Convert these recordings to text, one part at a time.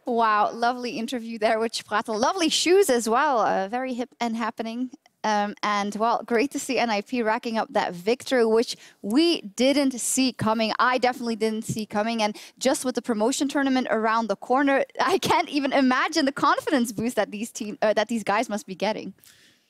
Wow, lovely interview there with Spratel. Lovely shoes as well, very hip and happening. And well, great to see NIP racking up that victory, which we didn't see coming. I definitely didn't see coming. And just with the promotion tournament around the corner, I can't even imagine the confidence boost that these guys must be getting.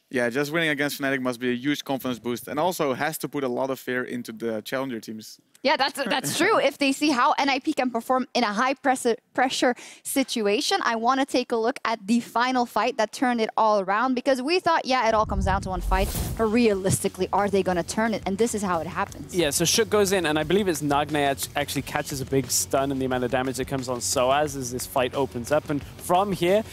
Yeah, just winning against Fnatic must be a huge confidence boost, and also has to put a lot of fear into the challenger teams. Yeah, that's true. If they see how NIP can perform in a high pressure situation, I want to take a look at the final fight that turned it all around, because we thought, yeah, it all comes down to one fight, but realistically, are they going to turn it? And this is how it happens. Yeah, so Shook goes in, and I believe it's Nagne actually catches a big stun in the amount of damage that comes on Soaz as this fight opens up. And from here,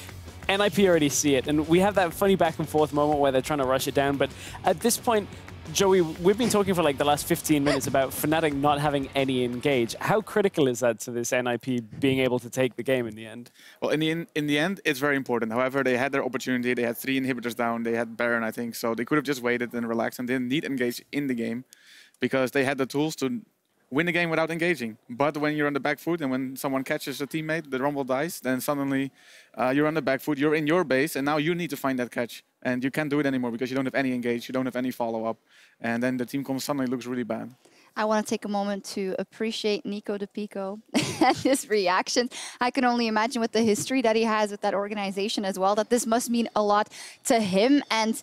NIP already see it, and we have that funny back and forth moment where they're trying to rush it down. But at this point, Joey, we've been talking for like the last 15 minutes about Fnatic not having any engage. How critical is that to this NIP being able to take the game in the end? Well, in the end, it's very important. However, they had their opportunity. They had 3 inhibitors down. They had Baron, I think. So they could have just waited and relaxed and didn't need engage in the game, because they had the tools to win the game without engaging. But when you're on the back foot and when someone catches a teammate, the rumble dies, then suddenly you're on the back foot, you're in your base, and now you need to find that catch. And you can't do it anymore because you don't have any engage, you don't have any follow-up. And then the team suddenly looks really bad. I want to take a moment to appreciate Nico de Pico and his reaction. I can only imagine with the history that he has with that organization as well, that this must mean a lot to him. And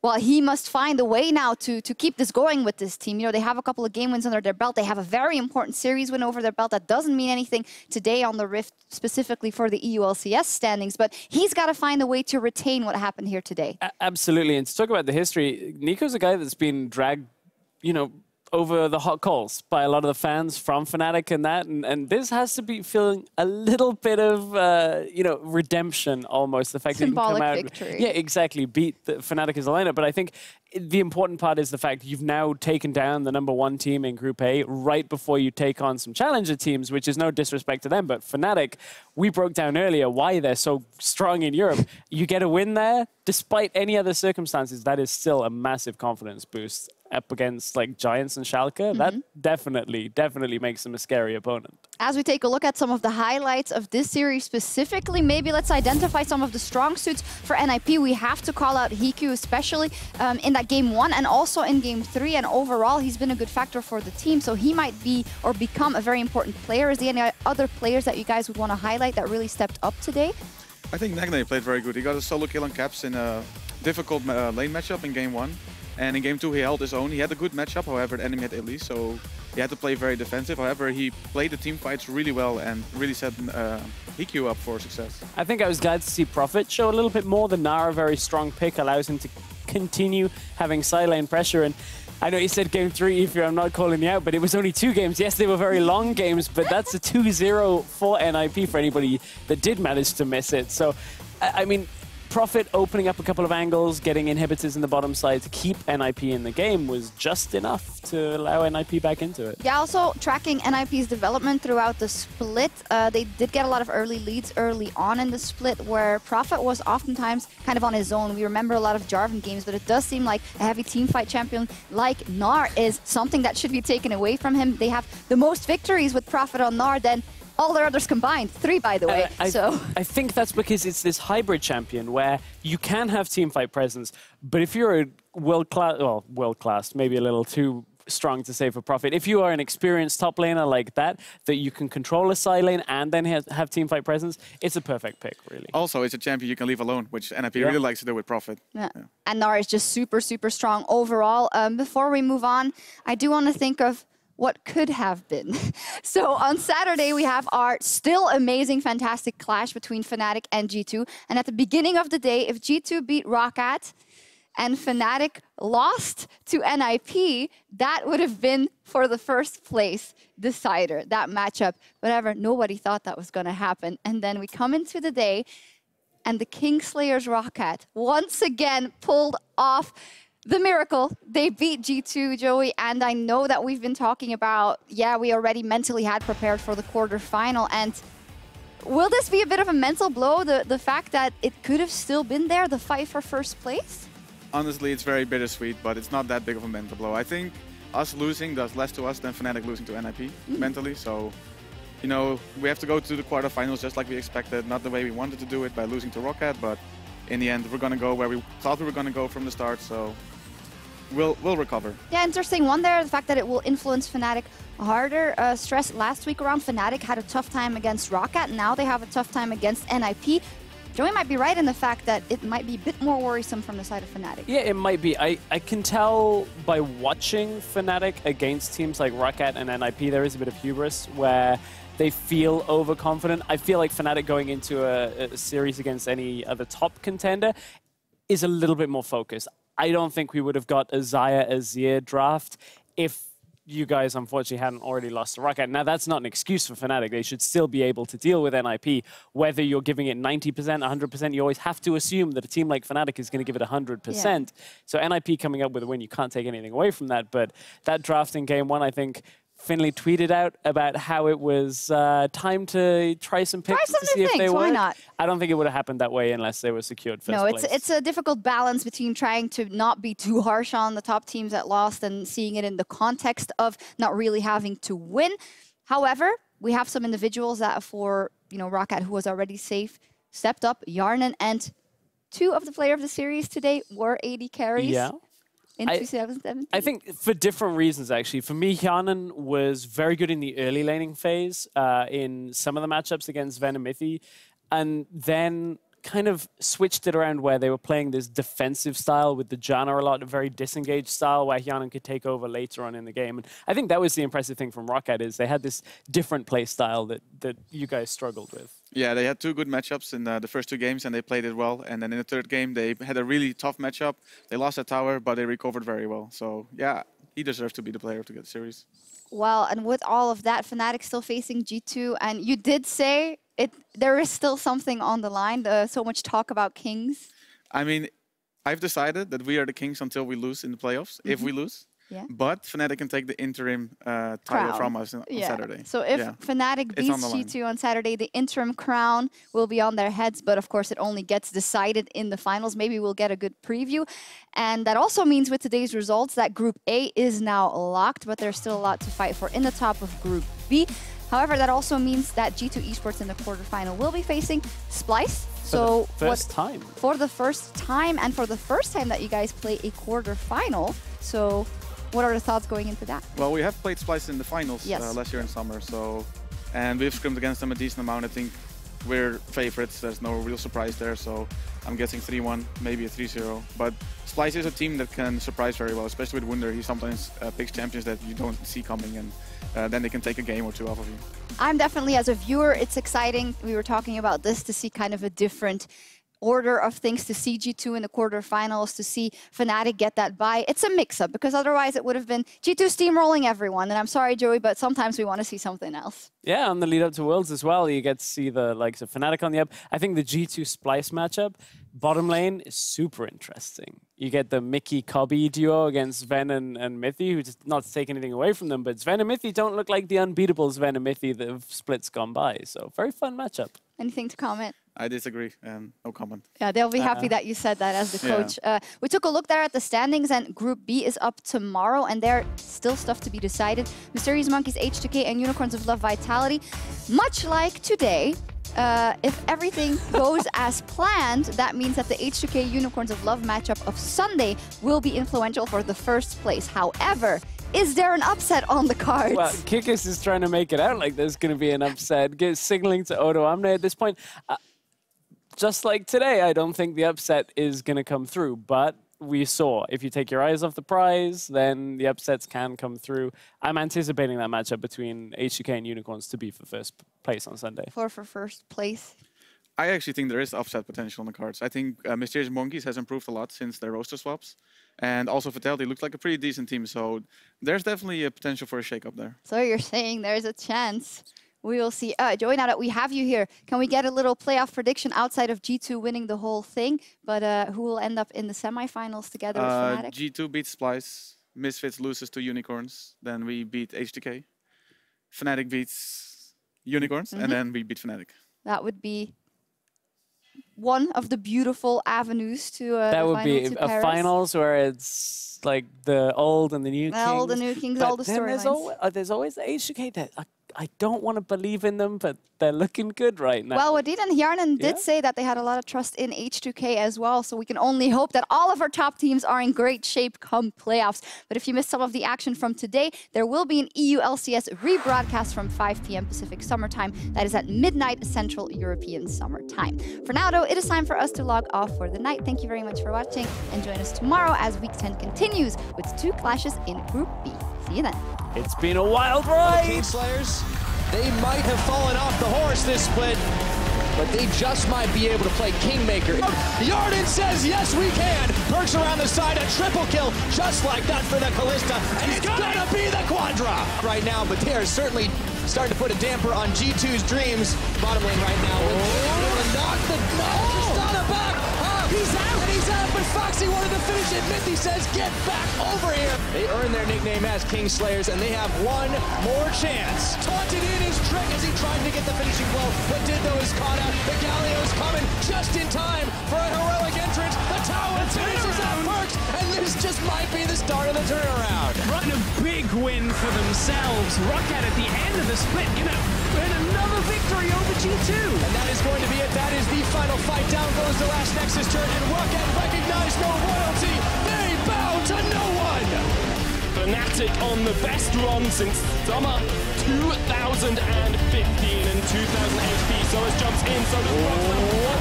well, he must find a way now to keep this going with this team. You know, they have a couple of game wins under their belt. They have a very important series win over their belt. That doesn't mean anything today on the Rift, specifically for the EU LCS standings. But he's got to find a way to retain what happened here today. Absolutely. And to talk about the history, Nico's a guy that's been dragged, you know, over the hot coals by a lot of the fans from Fnatic and that. And this has to be feeling a little bit of, you know, redemption almost. The fact symbolic that you can come victory. out, yeah, exactly, beat the Fnatic as a lineup. But I think the important part is the fact you've now taken down the #1 team in Group A right before you take on some challenger teams, which is no disrespect to them. But Fnatic, we broke down earlier why they're so strong in Europe. You get a win there, despite any other circumstances, that is still a massive confidence boost. Up against like Giants and Schalke, that definitely makes them a scary opponent. As we take a look at some of the highlights of this series specifically, maybe let's identify some of the strong suits for NIP. We have to call out Hiku, especially in that Game 1 and also in Game 3. And overall, he's been a good factor for the team. So he might be or become a very important player. Is there any other players that you guys would want to highlight that really stepped up today? I think Nagne played very good. He got a solo kill on Caps in a difficult lane matchup in Game 1. And in Game 2, he held his own. He had a good matchup, however, the enemy had Elise, so he had to play very defensive. However, he played the team fights really well and really set EQ up for success. I think I was glad to see Prophet show a little bit more. The Nara, very strong pick, allows him to continue having side lane pressure. And I know you said Game 3, if I'm not calling you out, but it was only 2 games. Yes, they were very long games, but that's a 2-0 for NIP for anybody that did manage to miss it. So, I mean, Prophet opening up a couple of angles, getting inhibitors in the bottom side to keep NIP in the game was just enough to allow NIP back into it. Yeah, also tracking NIP's development throughout the split. They did get a lot of early leads early on in the split, where Prophet was oftentimes kind of on his own. We remember a lot of Jarvan games, but it does seem like a heavy teamfight champion like Gnar is something that should be taken away from him. They have the most victories with Prophet on Gnar than all their others combined. 3, by the way. I think that's because it's this hybrid champion where you can have teamfight presence, but if you're a world-class, maybe a little too strong to say for Prophet. If you are an experienced top laner like that you can control a side lane and then have teamfight presence, it's a perfect pick, really. Also, it's a champion you can leave alone, which NIP really likes to do with Prophet. Yeah. And Gnar is just super, super strong overall. Before we move on, I do want to think of what could have been. So on Saturday, we have our still amazing, fantastic clash between Fnatic and G2. And at the beginning of the day, if G2 beat Roccat and Fnatic lost to NIP, that would have been for the first place decider, that matchup. Whatever, nobody thought that was going to happen. And then we come into the day, and the Kingslayers Roccat once again pulled off the miracle. They beat G2, Joey, and I know that we've been talking about, yeah, we already mentally had prepared for the quarterfinal, and will this be a bit of a mental blow, the fact that it could have still been there, the fight for first place? Honestly, it's very bittersweet, but it's not that big of a mental blow. I think us losing does less to us than Fnatic losing to NIP mentally, so you know, we have to go to the quarterfinals just like we expected, not the way we wanted to do it by losing to Rocket, but in the end, we're going to go where we thought we were going to go from the start, so we'll recover. Yeah, interesting one there, the fact that it will influence Fnatic harder. Stress last week around, Fnatic had a tough time against Rocket, now they have a tough time against NIP. Joey might be right in the fact that it might be a bit more worrisome from the side of Fnatic. Yeah, it might be. I can tell by watching Fnatic against teams like Rocket and NIP, there is a bit of hubris where they feel overconfident. I feel like Fnatic going into a series against any other top contender is a little bit more focused. I don't think we would have got a Xayah Azir draft if you guys unfortunately hadn't already lost to Rocket. Now, that's not an excuse for Fnatic. They should still be able to deal with NIP. Whether you're giving it 90%, 100%, you always have to assume that a team like Fnatic is going to give it 100%. Yeah. So NIP coming up with a win, you can't take anything away from that. But that draft in game one, I think Finley tweeted out about how it was time to try some picks to see if they were. Why not? I don't think it would have happened that way unless they were secured first place. No, it's a difficult balance between trying to not be too harsh on the top teams that lost and seeing it in the context of not really having to win. However, we have some individuals that for Rocket, who was already safe, stepped up. Yarnan and 2 of the player of the series today were 80 carries. Yeah. In 2017? I think for different reasons, actually. For me, Yarnan was very good in the early laning phase in some of the matchups against Venomythi, and then kind of switched it around where they were playing this defensive style with the Janna a lot, a very disengaged style where Yarnan could take over later on in the game. And I think that was the impressive thing from Rocket is they had this different play style that you guys struggled with. Yeah, they had 2 good matchups in the first 2 games, and they played it well. And then in the 3rd game, they had a really tough matchup. They lost a tower, but they recovered very well. So, yeah, he deserves to be the player to get the series. Well, and with all of that, Fnatic still facing G2. And you did say there is still something on the line. So much talk about Kings. I mean, I've decided that we are the Kings until we lose in the playoffs, if we lose. Yeah. But Fnatic can take the interim title from us on Saturday. So if Fnatic beats G2 on Saturday, the interim crown will be on their heads. But of course, it only gets decided in the finals. Maybe we'll get a good preview. And that also means with today's results that Group A is now locked, but there's still a lot to fight for in the top of Group B. However, that also means that G2 Esports in the quarterfinal will be facing Splyce. So for the first time. For the first time, and for the first time that you guys play a quarterfinal. So what are the thoughts going into that? Well, we have played Splyce in the finals last year in summer, and we've scrimmed against them a decent amount. I think we're favorites. There's no real surprise there, so I'm guessing 3-1, maybe a 3-0. But Splyce is a team that can surprise very well, especially with Wunder. He sometimes picks champions that you don't see coming, and then they can take a game or 2 off of you. I'm definitely, as a viewer, it's exciting. We were talking about this to see kind of a different order of things, to see G2 in the quarterfinals, to see Fnatic get that bye. It's a mix-up, because otherwise it would have been G2 steamrolling everyone. And I'm sorry, Joey, but sometimes we want to see something else. Yeah, on the lead-up to Worlds as well, you get to see the likes of Fnatic on the up. I think the G2 Splyce matchup, bottom lane, is super interesting. You get the Mickey-Cobby duo against Ven and Mythi, who's not to take anything away from them, but Sven and Mythi don't look like the unbeatable Sven and Mythi that have splits gone by. So, very fun matchup. Anything to comment? I disagree, and no comment. Yeah, they'll be happy that you said that as the coach. We took a look there at the standings, and Group B is up tomorrow, and there's still stuff to be decided. Mysterious Monkeys, H2K, and Unicorns of Love Vitality. Much like today, if everything goes as planned, that means that the H2K Unicorns of Love matchup of Sunday will be influential for the first place. However, is there an upset on the cards? Well, Kikis is trying to make it out like there's going to be an upset, signaling to Odo Amne at this point. Just like today, I don't think the upset is going to come through, but we saw if you take your eyes off the prize, then the upsets can come through. I'm anticipating that matchup between H2K and Unicorns to be for first place on Sunday. For first place? I actually think there is upset potential on the cards. I think Mysterious Monkeys has improved a lot since their roster swaps. And also Vitality looks like a pretty decent team, so there's definitely a potential for a shake-up there. So you're saying there's a chance. We will see. Joey, now that we have you here, can we get a little playoff prediction outside of G2 winning the whole thing? But who will end up in the semifinals together with Fnatic? G2 beats Splyce. Misfits loses to Unicorns. Then we beat H2K. Fnatic beats Unicorns. And then we beat Fnatic. That would be one of the beautiful avenues to that would be a finals where it's like the old and the new kings. Old and new kings, all the storylines. There's always the H2K that I don't want to believe in them, but they're looking good right now. Well, Wadid and Hjarnan did say that they had a lot of trust in H2K as well, so we can only hope that all of our top teams are in great shape come playoffs. But if you missed some of the action from today, there will be an EU LCS rebroadcast from 5 p.m. Pacific Summer Time. That is at midnight Central European Summer Time. For now, though, it is time for us to log off for the night. Thank you very much for watching, and join us tomorrow as Week 10 continues with 2 clashes in Group B. See you then. It's been a wild ride! Kingslayers, they might have fallen off the horse this split, but they just might be able to play Kingmaker. Hjarnan says, yes, we can. Perks around the side, a triple kill, just like that for the Kalista, and it's gonna be the Quadra right now, but they are certainly starting to put a damper on G2's dreams. Bottom lane right now. Knock the Tristana back. He's out, and he's out, but Foxy wanted to finish it. Mithy says, get back over here. They earned their nickname as Kingslayers, and they have one more chance. Taunted in his trick as he tried to get the finishing blow, but did though is caught out. The Galio's coming just in time for a heroic entrance. The tower finishes out Perks, and this just might be the start of the turnaround. Right, a big win for themselves. Rocket at the end of the split, and another victory over G2. And that is going to be it. That is the final fight. Down goes the last Nexus turn, and Rocket recognized no royalty. They bow to no one. Fnatic on the best run since summer 2015 and 2000 HP. Solis jumps in, so does Rockstar.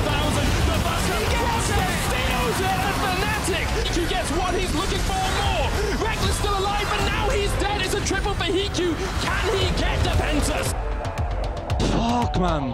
1000. The Buster steals it, and Fnatic, he gets what he's looking for more. Reckless still alive, but now he's dead. It's a triple for Hiku. Can he get the Ventus? Fuck, man.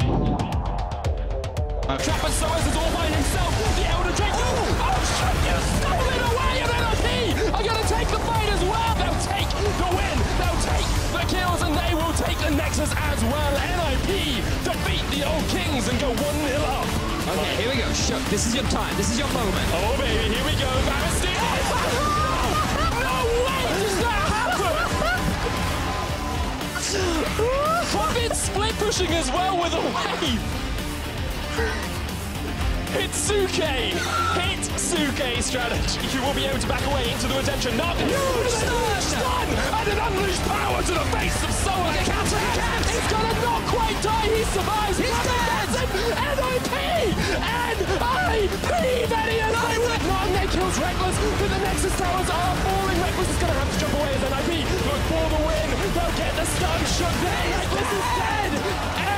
Trapper Solis is all by himself. The Elder Drake. Oh, shit, you stole it away, and NLP are going to take the fight as well. They'll take the win. They'll take the kills, and they will take the Nexus as well. NIP defeat the old Kings and go 1-0 up. Okay, here we go. Shook, this is your time. This is your moment. Oh, baby, here we go. Barristan. No way does that happen. Forbid split pushing as well with a wave. Hitsuke! Hitsuke strategy. You will be able to back away into the redemption. Not stun! And an unleashed power to the face of Soa. He's gonna not quite die. He survives. He's dead! NIP! NIP! Benny and I win! They kills Reckless, but the Nexus towers are falling. Reckless is gonna have to jump away as NIP. Look for the win. They'll get the stun. Shook. Reckless is dead!